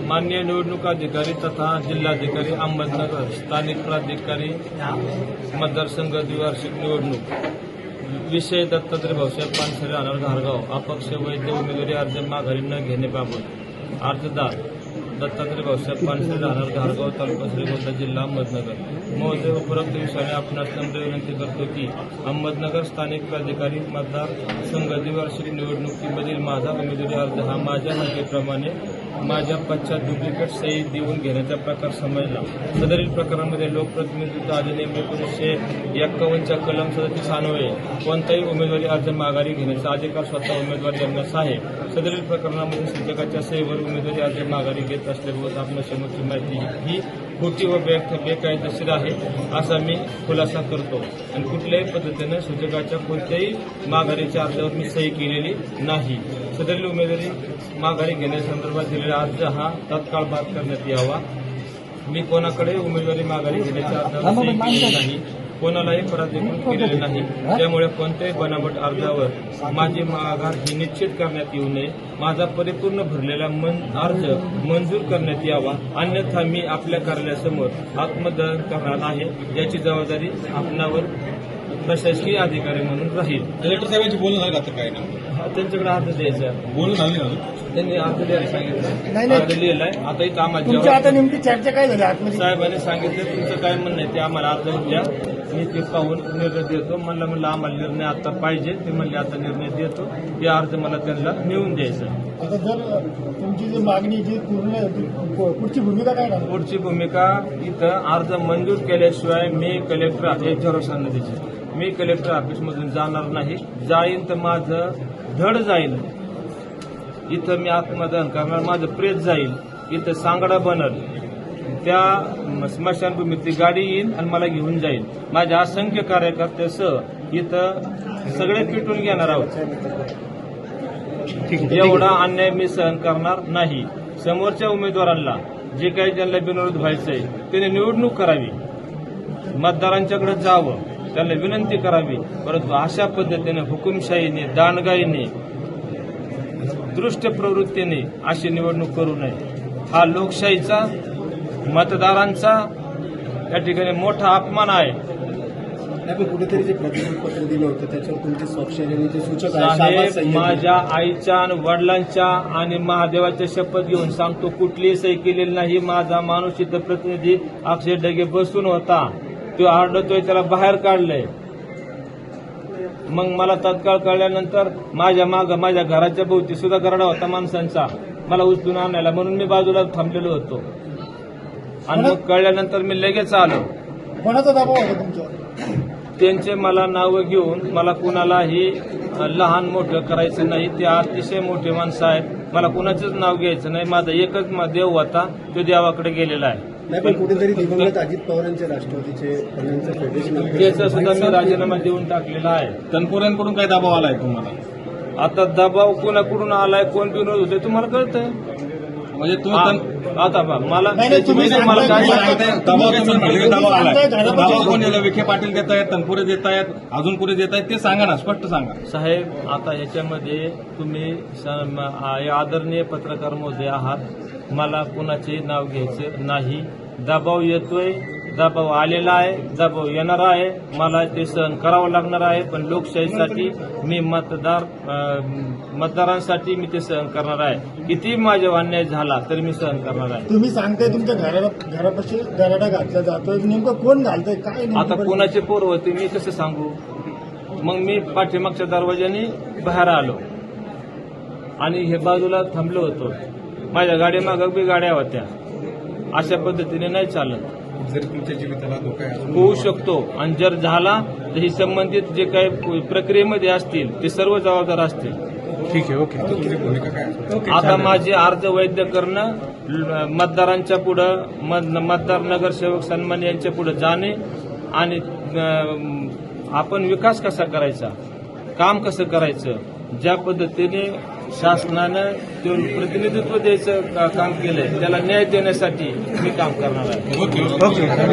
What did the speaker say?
माननीय निवडणूक अधिकारी तथा जिल्हाधिकारी अहमदनगर स्थानिक प्राधिकारी मतदारसंघ द्विवार्षिक निवडणूक विषय दत्तात्रय भाऊसाहेब पानसरे राहणार धारगाव अपक्ष वैध उमेदवारी अर्ज माघारी न घेण्याबाबत अर्जदार दत्तात्रय भाऊसाहेब पानसरे राहणार धारगाव तालुका श्रीगोंदा जिल्हा अहमदनगर महोदय उपरोक्त विषयाने आपणास नम्र विनंती करतो की अहमदनगर स्थानिक प्राधिकारी मतदारसंघ द्विवार्षिक निवडणुकीमधील माझा उमेदवारी अर्ज हा माझ्या माहितीप्रमाणे माझ्या पश्चात डुप्लिकेट सही देऊन घेण्याचा प्रकार समजला। सदरील प्रकारामध्ये लोकप्रतिनिधित्व अधिनियम 1951च्या कलम 37 अन्वये कोणताही उमेदवारी अर्ज माघारी घेण्याचा अधिकार स्वतः उमेदवार यांनाच आहे। सदरील प्रकरणामध्ये सूचकाच्या सहीवर उमेदवारी अर्ज माघारी घेत असल्याबाबत आपल्या समोरची माहिती ही खोटी व बेकायदेशीर आहे असा मी खुलासा करतो आणि कुठल्याही पद्धतीने सूचकाच्या कोणत्याही माघारीच्या अर्जावर मी सही केलेली नाही। सदरील उमेदवारी माघारी घेण्यासंदर्भात दिलेला अर्ज हा तात्काळ बाद करण्यात यावा। मी कोणाकडे उमेदवारी माघारी घेण्याच्या अर्जावर सही केलेली नाही, कोणालाही पराधीन केलेले नाही, त्यामुळे कोणत्याही बनावट अर्जावर माझी माघार ही निश्चित करण्यात येऊ नये। माझा परिपूर्ण भरलेला अर्ज मंजूर करण्यात यावा, अन्यथा मी आपल्या कार्यालयासमोर आत्मदहन करणार आहे। याची जबाबदारी आपणावर प्रशासकीय अधिकारी म्हणून राहील। कलेक्टर साहेबांची बोलणं झालं आता काय नाही त्यांच्याकडे अर्ज द्यायचा बोलणं झालं त्यांनी अर्ज द्यायला सांगितलं, अर्ज लिहिलाय। आता इथं आम्हाला आता नेमकी चर्चा काय झाली? साहेबांनी सांगितलं तुमचं काय म्हणणं आहे ते आम्हाला अर्ज द्या, मी ते पाहून निर्णय देतो। म्हणलं आम्हाला निर्णय आता पाहिजे, ते म्हणले आता निर्णय देतो। ते अर्ज मला त्यांना नेऊन द्यायचं। आता जर तुमची जी मागणी जी पूर्ण पुढची भूमिका काय राहणार? पुढची भूमिका इथं अर्ज मंजूर केल्याशिवाय मी कलेक्टर याच्यावर सन्नतीचे मी कलेक्टर ऑफिसमधून जाणार नाही। जाईन तर माझं धड जाईल, इथं मी आत्मदहन करणार, माझं प्रेत जाईल, इथं सांगडा बनल, त्या स्मशानभूमीतली गाडी येईल आणि मला घेऊन जाईल। माझ्या असंख्य कार्यकर्त्यासह इथं सगळे पिटून घेणार आहोत। एवढा अन्याय मी सहन करणार नाही। समोरच्या उमेदवारांना जे काही ज्यांना बिनविरोध व्हायचंय त्यांनी निवडणूक करावी, मतदारांच्याकडे जावं, त्यांना विनंती करावी, परंतु अशा पद्धतीने हुकुमशाहीने दांडगाईने दृष्ट प्रवृत्तीने अशी निवडणूक करू नये। हा लोकशाहीचा मतदारांचा या ठिकाणी मोठा अपमान आहे। पण कुठेतरी जे प्रतिज्ञापत्र दिलं होतं त्याच्यावर तुमचे स्वाक्षरी सूचक साहेब माझ्या आईच्या आणि वडिलांच्या आणि महादेवाच्या शपथ घेऊन सांगतो कुठलीही सही केलेली नाही। माझा माणूस इथं प्रतिनिधी अक्षय डगे बसून होता, तो आरडतोय, त्याला बाहेर काढलंय। मग मला तात्काळ कळल्यानंतर माझ्या घराच्या भोवती सुद्धा गरडा होता माणसांचा मला उचलून आणायला, म्हणून मी बाजूला थांबलेलो होतो आणि मग कळल्यानंतर मी लगेच आलो। कोणाचा दबाव होता तुमच्यावर? त्यांचे मला नावं घेऊन मला कुणालाही लहान मोठं करायचं नाही। ते अतिशय मोठे माणसं आहेत, मला कुणाचंच नाव घ्यायचं नाही। माझा एकच देव होता, तो देवाकडे गेलेला आहे। पण कुठेतरी दिवंगत अजित पवारांचे राष्ट्रवादीचे फेडरेशन त्याचा सुद्धा मी राजीनामा देऊन टाकलेला आहे। तनपुरांकडून काय दबाव आलाय तुम्हाला? आता दबाव कोणाकडून आलाय, कोण विरोध होते तुम्हाला कळतंय? म्हणजे आता मला तुम्ही मला काय दबाव आलाय, दबाव कोण दिला? विखे पाटील देत आहेत, तनपुरे देत आहेत, अजून पुढे देत आहेत, ते सांगा ना, स्पष्ट सांगा साहेब। आता याच्यामध्ये तुम्ही आदरणीय पत्रकार महोदय आहात, मला कुणाचे नाव घ्यायचे नाही। दबाव येतोय, दबाव आलेला आहे, दबाव येणार आहे, मला ते सहन करावं लागणार आहे। पण लोकशाहीसाठी मी मतदारांसाठी मी ते सहन करणार आहे। किती माझ्या अन्याय झाला तरी मी सहन करणार आहे। तुम्ही सांगताय तुमच्या घरापाशी गराडा घातला जातोय, नेमकं कोण घालतंय काय? आता कोणाचे पोर होते मी कसं सांगू? मग मी पाठीमागच्या दरवाजाने बाहेर आलो आणि हे बाजूला थांबलो होतो। माझ्या गाडीमागं बी गाड्या होत्या। अशा पद्धतीने नाही चालत। जर तुमच्या जीविताला धोका होऊ शकतो आणि जर झाला तर ही संबंधित जे काही प्रक्रियेमध्ये असतील ते सर्व जबाबदार असतील। ठीक आहे, ओके। तुमची भूमिका काय? आता माझे अर्ज वैध करणं, मतदारांच्या पुढं मतदार नगरसेवक सन्मान यांच्या पुढे जाणे आणि आपण विकास कसा करायचा, काम कसं करायचं, ज्या पद्धतीने शासनानं प्रतिनिधित्व द्यायचं काम केलंय त्याला न्याय देण्यासाठी मी काम करणार आहे। ओके।